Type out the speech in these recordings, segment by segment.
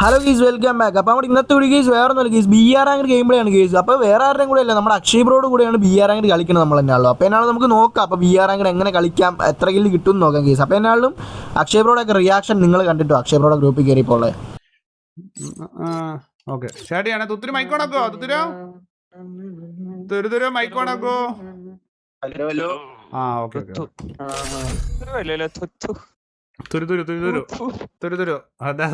Hello ഗീസ്, welcome back. അപ്പോൾ നമ്മുടെ ഇന്നത്തെ വീഡിയോ ഗീസ് വേറെ ഒന്നുമില്ല guys, B R rank game play ആണ് ഗീസ്. അപ്പോൾ വേറെ ആരുടെയും കൂടെ അല്ല, നമ്മുടെ അക്ഷയ് ബ്രോഡ് കൂടെയാണ് ബി ആർ റാങ്ക് കളിക്കുന്നത് നമ്മൾ തന്നെയാണല്ലോ. അപ്പോൾ എന്നാലും നമുക്ക് നോക്കാം അപ്പോൾ ബി ആർ റാങ്ക് എങ്ങനെ കളിക്കാം, എത്ര കില്ല് കിട്ടും എന്ന് നോക്കാം ഗീസ്. അപ്പോൾ എന്നാലും അക്ഷയ് ബ്രോഡൊക്കെ റിയാക്ഷൻ നിങ്ങൾ കണ്ടിട്ടോ, അക്ഷയ് ബ്രോഡ് ഗ്രൂപ്പിൽ കയറിയപ്പോൾ. ഓക്കെ ശരിയാണ്. തുത്തിരി മൈക്കോണക്കോ, തുത്തിരി മൈക്കോണക്കോ. ആ ഓക്കെ തുരു അതാ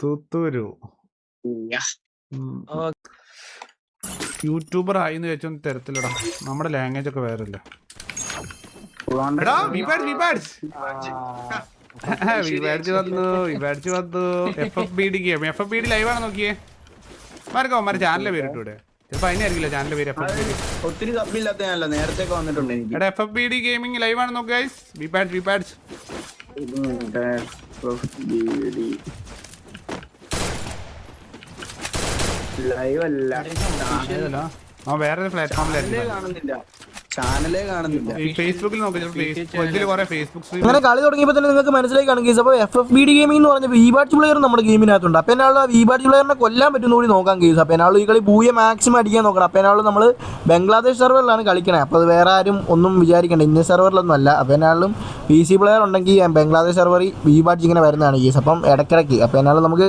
തുത്തുരു യൂട്യൂബർ ആയിന്ന് ചോദിച്ചാൽ തരത്തിലടാ, നമ്മുടെ ലാംഗ്വേജ് ഒക്കെ വേറെ അല്ല. വന്നു FFBD ഗെയിം. FFBD ലൈവാണ് നോക്കിയേ. മാർക്കോ മാരെ ചാനലിലെ പേരിട്ടൂടെ? ചിലപ്പോ അതിനായിരിക്കില്ല ചാനലിന്റെ പേര്. ഒത്തിരി സബ്ബില്ലാത്ത നേരത്തെ വന്നിട്ടുണ്ട് എനിക്ക്. FFBD ഗെയിമിംഗ് ലൈവാണ് നോക്ക് ഗൈസ്. വിപാഡ്സ് ലൈവ് അല്ല, വേറെ പ്ലാറ്റ്ഫോമിലായിരിക്കും. കാണുന്നില്ല, ചാനലേ കാണുന്നില്ല. ഈ ഫേസ്ബുക്കിൽ നോക്കി, ഫേസ്ബുക്ക് അങ്ങനെ കളി തുടങ്ങിയപ്പോൾ തന്നെ നിങ്ങൾക്ക് മനസ്സിലായി കാണും ഗീസ്. അപ്പോൾ FFBD ഗെയിമിംഗ് എന്ന് പറഞ്ഞ വിബാഡ്ജ് പ്ലെയർ നമ്മുടെ ഗെയിമിനകത്തുണ്ട്. അപ്പോൾ എന്നാലും വിബാഡ്ജ് പ്ലെയറിനെ കൊല്ലാൻ പറ്റുന്ന കൂടി നോക്കാം ഗീസ്. അപ്പോൾ എന്നാലും ഈ കളി ബൂയെ മാക്സിമം അടിക്കാൻ നോക്കണം. അപ്പോൾ എന്നാലും നമ്മൾ ബംഗ്ലാദേശ് സെർവറിലാണ് കളിക്കണേ. അപ്പോൾ അത് വേറെ ആരും ഒന്നും വിചാരിക്കേണ്ട, ഇന്ത്യൻ സെർവറിലൊന്നും അല്ല. അപ്പോൾ എന്നാലും PC പ്ലെയർ ഉണ്ടെങ്കിൽ ബംഗ്ലാദേശ് സെർവറിൽ വിബാഡ്ജ് ഇങ്ങനെ വരുന്നതാണ് ഗീസ്. അപ്പം ഇടയ്ക്കിടയ്ക്ക് അപ്പോൾ എന്നാലും നമുക്ക്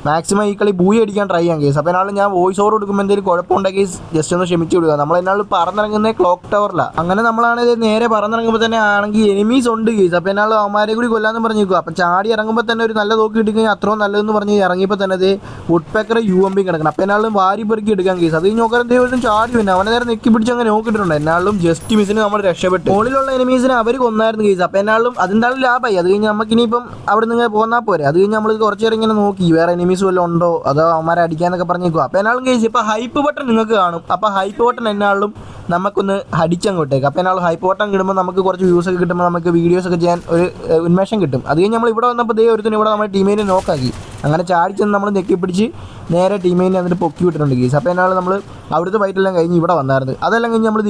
മാക്സിമം ഈ കളി ബൂയി അടിക്കാൻ ട്രൈ ചെയ്യാം കേസ്. അപ്പോൾ എന്നാലും ഞാൻ വോയിസ് ഓവർ കൊടുക്കുമ്പോൾ എന്തെങ്കിലും കുഴപ്പമുണ്ടെങ്കിൽ ജസ്റ്റ് ഒന്ന് ക്ഷമിച്ചു വിടുക. നമ്മൾ എന്നാലും പറന്നിറങ്ങുന്നത് ക്ലോക്ക് ടവറിലാണ്. അങ്ങനെ നമ്മളാണെങ്കിൽ നേരെ പറന്നിറങ്ങുമ്പോൾ തന്നെ ആണെങ്കിൽ എനിമീസ് ഉണ്ട് കേസ്. അപ്പോൾ എന്നാലും അവന്മാരെ കൂടി കൊല്ലാന്ന് പറഞ്ഞു നിൽക്കുക. അപ്പം ചാടി ഇറങ്ങുമ്പോൾ തന്നെ ഒരു നല്ല തോക്ക് കിട്ടിക്കഴിഞ്ഞാൽ അത്രയും നല്ലതെന്ന് പറഞ്ഞ് ഇറങ്ങിയപ്പോൾ തന്നെ അത് വുഡ്പെക്കർ UMP കിടക്കണം. അപ്പോൾ എന്നാലും വാരി പെറുക്കി എടുക്കാൻ കേസ്. അത് നോക്കാൻ എന്തെങ്കിലും ചാടി പിന്നെ അവനെ നേരെ നെക്കി പിടിച്ച് അങ്ങനെ നോക്കിയിട്ടുണ്ട്. എന്നാലും ജസ്റ്റ് മിസ്സിന് നമ്മൾ രക്ഷപ്പെട്ടു. മുകളിലുള്ള എനിമീസിനെ അവർ കൊന്നായിരുന്നു കേസ്. അപ്പോൾ എന്നാലും അതെന്തായാലും ലാഭമായി. അത് കഴിഞ്ഞ് നമുക്ക് ഇനിയിപ്പം അവിടെ നിന്ന് പോന്നാൽ പോരെ. അത് കഴിഞ്ഞ് നമ്മൾ കുറച്ച് നേരം ഇങ്ങനെ നോക്കി വേറെ എനിമീസ് വല്ലതും ഉണ്ടോ, അതോ അവന്മാരെ അടിക്കാന്നൊക്കെ പറഞ്ഞേക്കുക. അപ്പോൾ എന്നാലും കേസ് ഇപ്പോൾ ഹൈപ്പ് ബട്ടൺ നിങ്ങൾക്ക് കാണും. അപ്പോൾ ഹൈപ്പ് ബട്ടൺ എന്നാലും നമുക്കൊന്ന് അടിച്ചങ്ങോട്ടേക്ക്. അപ്പോൾ എന്നാലും ഹൈപ്പ് ബട്ടൺ കിട്ടുമ്പോൾ നമുക്ക് കുറച്ച് വ്യൂസ് ഒക്കെ കിട്ടുമ്പോൾ നമുക്ക് വീഡിയോസ് ഒക്കെ ചെയ്യാൻ ഒരു ഉന്മേഷം കിട്ടും. അത് കഴിഞ്ഞ് നമ്മൾ ഇവിടെ വന്നപ്പോൾ ഒരുത്തിന് ഇവിടെ നമ്മുടെ ടീമേനെ നോക്കാക്കി. അങ്ങനെ ചാടിച്ചെന്ന് നമ്മൾ നെക്കി പിടിച്ച് നേരെ ടീമേനെ എന്നിട്ട് പൊക്കി വിട്ടിട്ടുണ്ട് കേസ്. അപ്പോൾ എന്നാലും നമ്മൾ അവിടുത്തെ ഫൈറ്റെല്ലാം കഴിഞ്ഞ് ഇവിടെ വന്നായിരുന്നു. അതെല്ലാം കഴിഞ്ഞ് നമ്മളിത്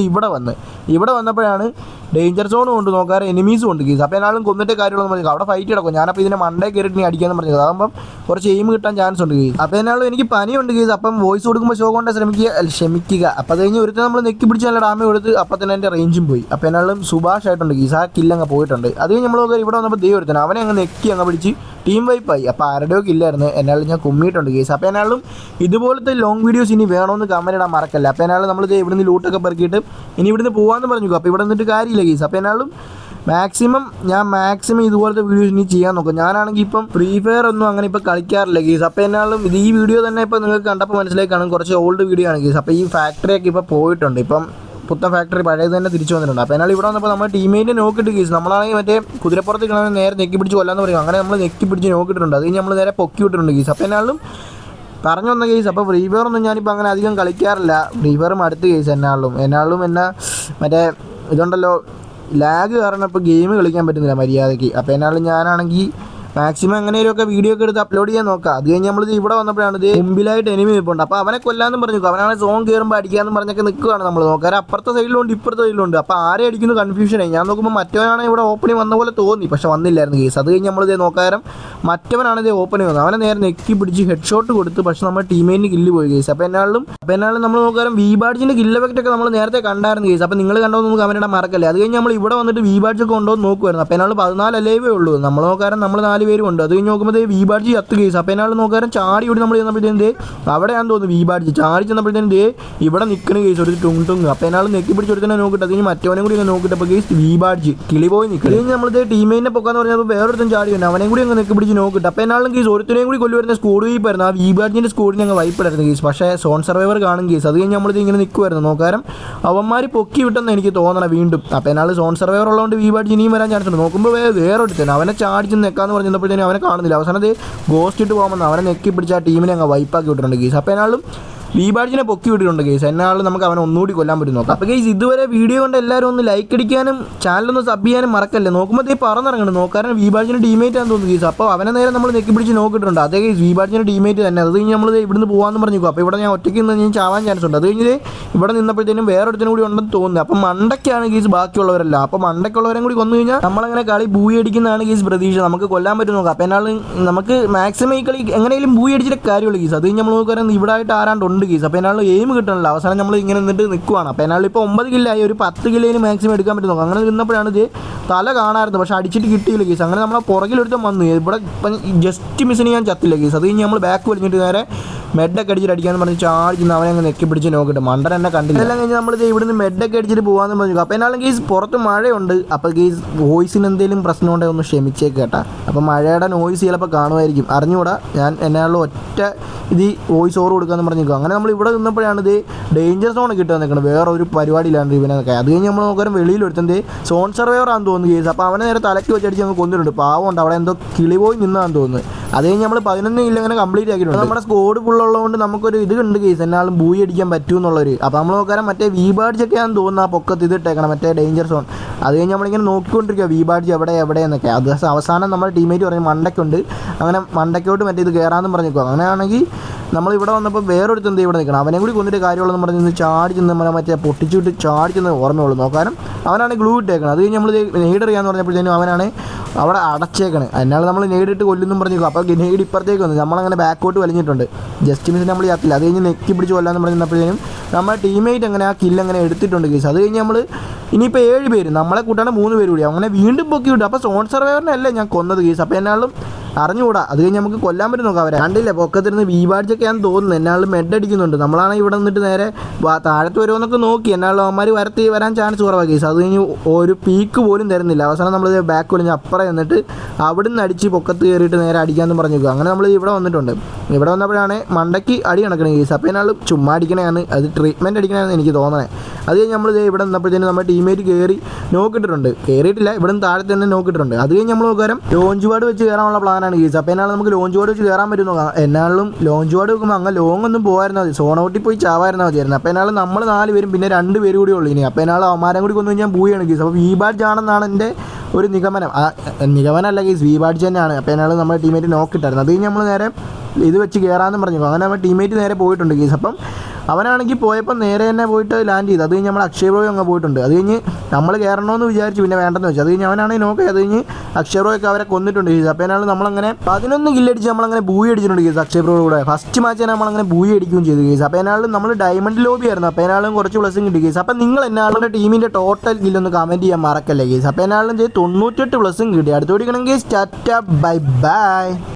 ഇവിടെ വന്നപ്പോഴാണ് ഡേഞ്ചർ സോണും കൊണ്ട് നോക്കാറ് എനിമീസും ഉണ്ട് കേസ്. അപ്പോൾ എന്നാലും കൊന്നിട്ട് കാര്യമുള്ളതെന്ന് പറഞ്ഞു അവിടെ ഫൈറ്റ് കിടക്കും. ഞാനപ്പോൾ ഇതിനെ മണ്ടേ കയറിയിട്ട് നീ അടിക്കാമെന്ന് പറഞ്ഞത്. അതാകുമ്പം കുറച്ച് എയിം കിട്ടാൻ ചാൻസ് ഉണ്ട് കേസ്. അപ്പോൾ എന്നാലും എനിക്ക് പനിയുണ്ട് കേസ്. അപ്പം വോയിസ് കൊടുക്കുമ്പോൾ ഷോ കൊണ്ട് ക്ഷമിക്കുക. അപ്പോൾ അത് കഴിഞ്ഞ് ഒരുത്തം നമ്മൾ നെക്കി പിടിച്ച് നല്ല ഡാമേജ് കൊടുത്ത് അപ്പോൾ തന്നെ എൻ്റെ റേഞ്ചും പോയി. അപ്പോൾ എന്നാലും സുഭാഷ് ആയിട്ടുണ്ട് കേസ്. ആ കില്ലങ്ങ് പോയിട്ടുണ്ട്. അത് കഴിഞ്ഞ് നമ്മൾ ഇവിടെ വന്നപ്പോൾ ഒരുത്തൻ അവനെ അങ്ങ് നെക്കി അങ്ങ് പിടിച്ച് ടീം വൈപ്പായി. അപ്പോൾ ആരുടെയോ കില്ലായിരുന്നു. എന്നാലും ഞാൻ കുമ്മിയിട്ടുണ്ട് കേസ്. അപ്പോൾ എന്നാലും ഇതുപോലത്തെ ലോങ് വീഡിയോസ് ഇനി വേണമെന്ന് കമൻറ്റ് ഇടാൻ മറക്കല്ല. അപ്പോൾ എന്നാലും നമ്മളിത് ഇവിടുന്ന് ലൂട്ടൊക്കെ പെറുക്കിയിട്ട് ഇനി ഇവിടുന്ന് പോകാമെന്ന് പറഞ്ഞു. അപ്പോൾ ഇവിടെ നിന്നിട്ട് കാര്യമില്ല കേസ്. അപ്പോൾ എന്നാലും മാക്സിമം ഇതുപോലത്തെ വീഡിയോസ് ഇനി ചെയ്യാൻ നോക്കും. ഞാനാണെങ്കിൽ ഇപ്പം ഫ്രീ ഫയർ ഒന്നും അങ്ങനെ ഇപ്പോൾ കളിക്കാറില്ല കേസ്. അപ്പോൾ എന്നാലും ഈ വീഡിയോ തന്നെ ഇപ്പോൾ നിങ്ങൾക്ക് കണ്ടപ്പോൾ മനസ്സിലായി കാണും, കുറച്ച് ഓൾഡ് വീഡിയോ ആണ് കേസ്. അപ്പോൾ ഈ ഫാക്ടറിയൊക്കെ ഇപ്പോൾ പോയിട്ടുണ്ട്. ഇപ്പം പുത്തൻ ഫാക്ടറി പഴയത് തന്നെ തിരിച്ചു വന്നിട്ടുണ്ട്. അപ്പോൾ എന്നാൽ ഇവിടെ വന്നപ്പോൾ നമ്മൾ ടീമേറ്റ് നോക്കിയിട്ട് കേസ്. നമ്മളാണെങ്കിൽ മറ്റേ കുതിരപ്പുറത്ത് കിടന്ന് നേരെ നെക്കി പിടിച്ച് കൊല്ലാന്ന് പറയും. അങ്ങനെ നമ്മൾ നെക്കി പിടിച്ച് നോക്കിയിട്ടുണ്ട്. അത് കഴിഞ്ഞ് നമ്മൾ നേരെ പൊക്കി വിട്ടിട്ടുണ്ട് കേസ്. അപ്പോൾ എന്നാലും പറഞ്ഞു വന്ന കേസ്. അപ്പോൾ ഫ്രീ ഫയർ ഒന്നും ഞാനിപ്പോൾ അങ്ങനെ അധികം കളിക്കാറില്ല. ഫ്രീ ഫയറും അടുത്ത കേസ് എന്നാലും മറ്റേ ഇതുണ്ടല്ലോ ലാഗ് കാരണം ഇപ്പോൾ ഗെയിം കളിക്കാൻ പറ്റുന്നില്ല മര്യാദയ്ക്ക്. അപ്പോൾ എന്നാലും ഞാനാണെങ്കിൽ മാക്സിമം എങ്ങനെയൊക്കെ വീഡിയോ ഒക്കെ എടുത്ത് അപ്ലോഡ് ചെയ്യാൻ നോക്കാം. അത് കഴിഞ്ഞ് നമ്മളിത് ഇവിടെ വന്നപ്പോഴാണ് ഇത് മുമ്പിലായിട്ട് എനിമി നിൽപ്പുണ്ട്. അപ്പോൾ അവനെ കൊല്ലാമെന്ന് പറഞ്ഞു. അവനാണ് സോൺ കയറുമ്പോൾ അടിക്കാമെന്ന് പറഞ്ഞൊക്കെ നിൽക്കുകയാണ് നമ്മൾ നോക്കാം. അപ്പുറത്തെ സൈഡിലുണ്ട് ഇപ്പുറത്തെ സൈഡിലുണ്ട്. അപ്പോൾ ആരെ അടിക്കുന്നു കൺഫ്യൂഷനായി. ഞാൻ നോക്കുമ്പോൾ മറ്റവനാണ് ഇവിടെ ഓപ്പണിങ് വന്ന പോലെ തോന്നി, പക്ഷെ വന്നില്ലായിരുന്നു കേസ്. അത് കഴിഞ്ഞ് നമ്മളിത് നോക്കാരം മറ്റവനാണ് ഇത് ഓപ്പണിങ് വന്നത്. അവനെ നേരെ നെക്കി പിടിച്ച് ഹെഡ് ഷോട്ട് കൊടുത്ത്, പക്ഷെ നമ്മുടെ ടീമേറ്റിന് കില്ല് പോയി കേസ്. അപ്പോൾ എന്നാലും നമ്മൾ നോക്കാരം വിബാഡ്ജിൻ്റെ കില്ല് എഫക്റ്റ് ഒക്കെ നമ്മൾ നേരത്തെ കണ്ടായിരുന്നു കേസ്. അപ്പോൾ നിങ്ങൾ കണ്ടോന്ന് കമന്റ് ഇടാൻ മറക്കല്ലേ. അത് കഴിഞ്ഞ് നമ്മൾ ഇവിടെ വന്നിട്ട് വിബാഡ്ജ് ഒക്കെ ഉണ്ടോ എന്ന് നോക്കുമായിരുന്നു. അപ്പോൾ എന്നാലും 14 അലൈവേ ഉള്ളൂ. നമ്മൾ നോക്കാരം നമ്മൾ 4 പേരും ഉണ്ട്. അത് കഴിഞ്ഞ് നോക്കുമ്പോൾ വിബാഡ്ജി 10 കേസ്. അപ്പോൾ എന്നാലും നോക്കാരം ചാടി ഓടി നമ്മൾ ചെന്നപ്പോഴത്തേന് അവിടെയാണെന്ന് തോന്നുന്നു വിബാഡ്ജി ചാടി ചെന്നപ്പോഴത്തേന് ഇവിടെ നിൽക്കുന്ന കേസ് ഒരു ടുങ്. അപ്പോൾ എന്നാലും നെക്കി പിടിച്ച് ഒരുത്തന്നെ നോക്കിയിട്ട് അത് കഴിഞ്ഞ് മറ്റവനെ കൂടി നോക്കിയിട്ടപ്പോൾ കേസ് വിബാഡ്ജി കിളി പോയി നിൽക്കുക. കഴിഞ്ഞ് നമ്മളിത് ടീമേറ്റിനെ പൊക്കാന്ന് പറഞ്ഞപ്പോൾ വേറൊരുത്തൻ ചാടി വന്നു. അവനെ കൂടി അങ്ങ് നെക്കി പിടിച്ച് നോക്കിയിട്ട് അപ്പോൾ എന്നാലും കേസ് ഒരുത്തനെയും കൂടി കൊല്ലുവരുന്ന സ്കോഡ് വൈപ്പായിരുന്നു. ആ വിബാഡ്ജിൻ്റെ സ്കോഡിന് ഞങ്ങൾ വൈപ്പിടായിരുന്നു കേസ്. പക്ഷേ സോൺ സർവൈവർ കാണും കേസ്. അത് കഴിഞ്ഞ് നമ്മളിത് ഇങ്ങനെ നിൽക്കുമായിരുന്നു നോക്കാരം അവന്മാർ പൊക്കി വിട്ടെന്ന് എനിക്ക് തോന്നണം വീണ്ടും. അപ്പോൾ എന്നാലും സോൺ സർവൈവർ ഉള്ളതുകൊണ്ട് വിബാഡ്ജി ഇനിയും വരാൻ ചാൻസ് ഉണ്ട്. നോക്കുമ്പോൾ വേറൊരുത്തൻ അവനെ ചാടിച്ച് നിൽക്കാന്ന് പറഞ്ഞപ്പോഴത്തേനും അവനെ കാണുന്നില്ല. അവസാനത്തെ ഗോസ്റ്റ് ഇട്ട് പോകുമ്പോൾ അവനെ നെക്കി പിടിച്ച് ആ ടീമിനെ അങ്ങ് വൈപ്പാക്കി വിട്ടിട്ടുണ്ട് കേസ്. അപ്പോൾ എന്നാലും വി ബാഡ്ജിനെ പൊക്കി വിട്ടിട്ടുണ്ട് കേസ്. എന്നാലും നമുക്ക് അവനെ ഒന്നുകൂടി കൊല്ലാൻ പറ്റും നോക്കാം. അപ്പോൾ കേസ് ഇതുവരെ വീഡിയോ കൊണ്ട് എല്ലാവരും ഒന്ന് ലൈക്ക് അടിക്കാനും ചാനലൊന്ന് സബ് ചെയ്യാനും മറക്കല്ലേ. നോക്കുമ്പോൾ പറന്നിറങ്ങണം നോക്കാൻ വി ബാഡ്ജിന് ടീമേറ്റ് ആണെന്ന് തോന്നുന്നു കേസ്. അപ്പോൾ അവനെ നേരെ നമ്മൾ നെക്കി പിടിച്ച് നോക്കിയിട്ടുണ്ട്. അതേ കേസ് വി ബാഡ്ജിന് ടീമേറ്റ് തന്നെ. അത് കഴിഞ്ഞ് നമ്മൾ ഇവിടുന്ന് പോകാമെന്ന് പറഞ്ഞു. അപ്പോൾ ഇവിടെ ഞാൻ ഒറ്റയ്ക്ക് നിന്ന് ഞാൻ ചാവാൻ ചാൻസ് ഉണ്ട്. അത് കഴിഞ്ഞ് ഇവിടെ നിന്നപ്പോഴത്തേനും വേറൊരുത്തനും കൂടി ഉണ്ടെന്ന് തോന്നുന്നു. അപ്പം മണ്ടയ്ക്കാണ് കേസ് ബാക്കിയുള്ളവരല്ല. അപ്പോൾ മണ്ടയ്ക്കുള്ളവരും കൂടി കൊന്നു കഴിഞ്ഞാൽ നമ്മളങ്ങനെ കളി ബൂയി അടിക്കുന്നതാണ് കേസ് പ്രതീക്ഷ. നമുക്ക് കൊല്ലാൻ പറ്റും നോക്കാം. അപ്പോൾ എന്നാൽ നമുക്ക് മാക്സിമം ഈ കളി എങ്ങനെയും ബൂയി അടിച്ചിട്ട് കാര്യമുള്ളൂ കേസ്. അത് കഴിഞ്ഞ് നമ്മൾ നോക്കുകയാണെങ്കിൽ ഇവിടെ ആയിട്ട് ആരാണ്ട് കേസ്. അപ്പോൾ എന്നാൽ എയിം കിട്ടണമല്ലോ. അവസാനം നമ്മൾ ഇങ്ങനെ നിന്നിട്ട് നിൽക്കുവാണ്. അപ്പോൾ എന്നാൽ ഇപ്പോൾ 9 കില്ലായി, ഒരു 10 കില്ലേൽ മാക്സിമം എടുക്കാൻ പറ്റും നോക്കാം. അങ്ങനെ നിന്നപ്പോഴാണ് ഇത് തല കാണാമായിരുന്നു, പക്ഷേ അടിച്ചിട്ട് കിട്ടിയില്ല കേസ്. അങ്ങനെ നമ്മളെ പുറകിലൊരുത്തം വന്നു. ഇവിടെ ഇപ്പം ജസ്റ്റ് മിസ്സിന് ഞാൻ ചത്തില്ല കേസ്. അത് കഴിഞ്ഞ് നമ്മൾ ബാക്ക് വലിഞ്ഞിട്ട് നേരെ മെഡൊക്കെ അടിച്ചിട്ട് അടിക്കാന്ന് പറഞ്ഞ് ചാടിച്ച് അവനെ അങ്ങ് നെക്കി പിടിച്ച് നോക്കിയിട്ട് മണ്ടൻ എന്നെ കണ്ടില്ല. എല്ലാം കഴിഞ്ഞ് നമ്മൾ ഇവിടുന്ന് മെഡൊക്കെ അടിച്ചിട്ട് പോകാമെന്ന് പറഞ്ഞു. അപ്പോൾ എന്നാലും കേസ് പുറത്ത് മഴയുണ്ട്. അപ്പോൾ കേസ് വോയിസിന് എന്തെങ്കിലും പ്രശ്നം ഉണ്ടെങ്കിൽ ഒന്ന് ക്ഷമിച്ചേക്ക് കേട്ടാ. അപ്പോൾ മഴയുടെ നോയ്സ് ചിലപ്പോൾ കാണുമായിരിക്കും, അറിഞ്ഞുകൂടാ. ഞാൻ എന്നാലുള്ള ഒറ്റ ഇത് വോയിസ് ഓവർ കൊടുക്കാമെന്ന് പറഞ്ഞു. അങ്ങനെ നമ്മൾ ഇവിടെ നിന്നപ്പോഴാണ് ഇത് ഡേഞ്ചർ സോൺ കിട്ടാൻ നിൽക്കുന്നത്. വേറെ ഒരു പരിപാടിയിലാണ് ഇവനൊക്കെ. അത് കഴിഞ്ഞ് നമ്മൾ നോക്കാൻ വെളിയിൽ ഒരുത്തത് സോൺ സർവൈവർ ആണെന്ന് തോന്നുന്നു കേസ്. അപ്പോൾ അവനെ നേരെ തലയ്ക്ക് വെച്ചടിച്ച് നമുക്ക് കൊന്നിട്ടുണ്ട്. പാവമുണ്ട്, അവിടെ എന്തോ കിളി പോയി നിന്നാന്ന് തോന്നുന്നു. അത് കഴിഞ്ഞ് നമ്മൾ 11 ഇല്ല അങ്ങനെ കംപ്ലീറ്റ് ആക്കിയിട്ടുണ്ട്. നമ്മുടെ സ്കോഡ് ഫുള്ളുള്ളതുകൊണ്ട് നമുക്കൊരു ഇത് ഉണ്ട് കേസ്, എന്നാലും ബൂയി അടിക്കാൻ പറ്റുമെന്നുള്ളൊരു. അപ്പോൾ നമ്മൾ നോക്കാൻ മറ്റേ വി ബാഡ്ജൊക്കെ ആണെന്ന് തോന്നുന്നു ആ പൊക്കത്ത് ഇത് ഇട്ടേക്കണം, മറ്റേ ഡേഞ്ചർ സോൺ. അത് കഴിഞ്ഞ് നമ്മളിങ്ങനെ നോക്കിക്കൊണ്ടിരിക്കുക വി ബാഡ്ജ് എവിടെയെന്നൊക്കെ. അത് അവസാനം നമ്മുടെ ടീമേറ്റ് പറഞ്ഞ് മണ്ടയ്ക്കുണ്ട്, അങ്ങനെ മണ്ടയ്ക്കോട്ട് മറ്റേ ഇത് കയറാമെന്ന് പറഞ്ഞിരിക്കുക. അങ്ങനെയാണെങ്കിൽ നമ്മളിവിടെ വന്നപ്പോൾ വേറൊരുത്തന്ത് ഇവിടെ നിൽക്കണം. അവനെ കൂടി കൊന്നിട്ട് കാര്യമുള്ളതെന്ന് പറഞ്ഞ് ചാടി ചെന്ന് നമ്മളെ മറ്റേ പൊട്ടിച്ചിട്ട് ചാടി ചെന്ന് ഓർമ്മയുള്ളൂ നോക്കാനും. അവനാണ് ഗ്ലൂ ഇട്ടേക്കണം. അത് കഴിഞ്ഞ് നമ്മൾ നെയ്ഡ് അറിയാമെന്ന് പറഞ്ഞപ്പോഴത്തേനും അവനാണ് അവിടെ അടച്ചേക്കണ്. അതിനാൽ നമ്മൾ നേടിയിട്ട് കൊല്ലുന്നും പറഞ്ഞു. അപ്പോൾ നേടി ഇപ്പുറത്തേക്ക് വന്നു. നമ്മളങ്ങനെ ബാക്കോട്ട് വലിഞ്ഞിട്ടുണ്ട്. ജസ്റ്റ് മിസ് നമ്മൾ ചത്തില്ല. അത് കഴിഞ്ഞ് നെക്കി പിടിച്ച് കൊല്ലാമെന്ന് പറഞ്ഞപ്പോഴത്തേനും നമ്മുടെ ടീമേറ്റ് അങ്ങനെ ആ കില്ല് അങ്ങനെ എടുത്തിട്ടുണ്ട് കേസ്. അത് കഴിഞ്ഞ് നമ്മൾ ഇനിയിപ്പോൾ 7 പേര്, നമ്മളെ കൂട്ടാണ് 3 പേര് കൂടി അങ്ങനെ വീണ്ടും പൊക്കി വിട്ടു. അപ്പോൾ സോൺ സർവൈവറിനല്ലേ ഞാൻ കൊന്നത് കേസ്. അപ്പോൾ എന്നാലും അറിഞ്ഞുകൂടാ. അത് കഴിഞ്ഞ് നമുക്ക് കൊല്ലാൻ പറ്റും നോക്കാം. അവരെ കണ്ടില്ലേ പൊക്കത്തിരുന്ന് വി ബാഡ്ജൊക്കെയാണെന്ന് തോന്നുന്നു. എന്നാലും മെഡ് അടിക്കുന്നുണ്ട്. നമ്മളാണെങ്കിൽ ഇവിടെ നിന്നിട്ട് നേരെ താഴത്ത് വരുമെന്നൊക്കെ നോക്കി. എന്നാലും അവന്മാർ വരാൻ ചാൻസ് കുറവാണ് കേസ്. അത് കഴിഞ്ഞ് ഒരു പീക്ക് പോലും തരുന്നില്ല. അവസാനം നമ്മൾ ബാക്ക് വലിഞ്ഞ് അപ്പുറം എന്നിട്ട് അവിടെ നിന്ന് അടിച്ച് പൊക്കത്ത് കയറിയിട്ട് നേരെ അടിക്കാമെന്ന് പറഞ്ഞു. അങ്ങനെ നമ്മൾ ഇവിടെ വന്നിട്ടുണ്ട്. ഇവിടെ വന്നപ്പോഴാണ് മണ്ടയ്ക്ക് അടി നടക്കണേ കേസ്. അപ്പോൾ എന്നാലും ചുമ്മാ അടിക്കണതാണ്, അത് ട്രീറ്റ്മെൻറ്റ് അടിക്കണമെന്ന് എനിക്ക് തോന്നണേ. അത് കഴിഞ്ഞ് നമ്മൾ ഇവിടെ നിന്നപ്പോഴത്തേനും നമ്മുടെ ടീമേറ്റ് കയറി നോക്കിയിട്ടുണ്ട്. കയറിയിട്ടില്ല, ഇവിടെ നിന്ന് താഴെ തന്നെ നോക്കിയിട്ടുണ്ട്. അത് കഴിഞ്ഞ് നമ്മൾ നോക്കാരം ലോഞ്ച് പാഡ് വെച്ച് കയറാനുള്ള പ്ലാനാണ് കേസ്. അപ്പോൾ എന്നാലും നമുക്ക് ലോഞ്ച് പാഡ് വെച്ച് കയറാൻ പറ്റും നോക്കാം. എന്നാലും ലോഞ്ച് പാഡ് വെക്കുമ്പോൾ അങ്ങനെ ലോങ് ഒന്നും പോകായിരുന്നാൽ മതി, സോൺ ഔട്ടിൽ പോയി ചാവായിരുന്നാൽ മതിയായിരുന്നു. അപ്പോൾ എന്നാലും നമ്മൾ 4 പേരും പിന്നെ 2 പേര് കൂടി ഉള്ളൂ ഇനി. അപ്പോൾ എന്നാലും അവന്മാരും കൂടി കൊന്നു കഴിഞ്ഞാൽ ബൂയാണ് കേസ്. അപ്പോൾ വി ബാഡ്ജ് ആണെന്നാണ് എൻ്റെ ഒരു നിഗമനം. നിഗമനമല്ല കേസ്, വി ബാഡ്ജ് തന്നെയാണ്. അപ്പോൾ എന്നാലും നമ്മുടെ ടീമേറ്റ് നോക്കിയിട്ടായിരുന്നു. അത് കഴിഞ്ഞ് നമ്മൾ നേരെ ഇത് വെച്ച് കയറാമെന്ന് പറഞ്ഞു. അങ്ങനെ നമ്മുടെ ടീമേറ്റ് നേരെ പോയിട്ടുണ്ട് കേസ്. അപ്പം അവനാണെങ്കിൽ പോയപ്പോൾ നേരെ തന്നെ പോയിട്ട് ലാൻഡ് ചെയ്തു. അത് കഴിഞ്ഞ് നമ്മൾ അക്ഷയ് ബ്രോയും അങ്ങ് പോയിട്ടുണ്ട്. അത് കഴിഞ്ഞ് നമ്മൾ കയറണമെന്ന് വിചാരിച്ചു, പിന്നെ വേണ്ടെന്ന് വെച്ചു. അത് കഴിഞ്ഞ് അവനാണെങ്കിൽ നോക്കി. അത് കഴിഞ്ഞ് അക്ഷയ് ബ്രോയൊക്കെ അവരെ കൊന്നിട്ടുണ്ട് കേസ്. അപ്പോൾ എന്നാലും നമ്മളങ്ങനെ 11 കില്ലടിച്ച് നമ്മളങ്ങനെ ബൂയി അടിച്ചിട്ടുണ്ട് കേസ് അക്ഷയ് ബ്രോയുടെ കൂടെ. ഫസ്റ്റ് മാച്ച് തന്നെ നമ്മളങ്ങനെ ബൂയി അടിക്കുകയും ചെയ്തു കേസ്. അപ്പോൾ എന്നാലും നമ്മൾ ഡയമണ്ട് ലോബി ആയിരുന്നു. അപ്പോൾ എന്നാലും കുറച്ച് പ്ലസും കിട്ടി കേസ്. അപ്പോൾ നിങ്ങൾ എന്നാളുടെ ടീമിൻ്റെ ടോട്ടൽ കില്ലൊന്ന് കമൻറ്റ് ചെയ്യാൻ മറക്കല്ലേ കേസ്. അപ്പോൾ എന്നാലും 98 പ്ലസും കിട്ടി. അടുത്തോടിക്കണമെങ്കിൽ ടാറ്റ ബൈ ബൈ.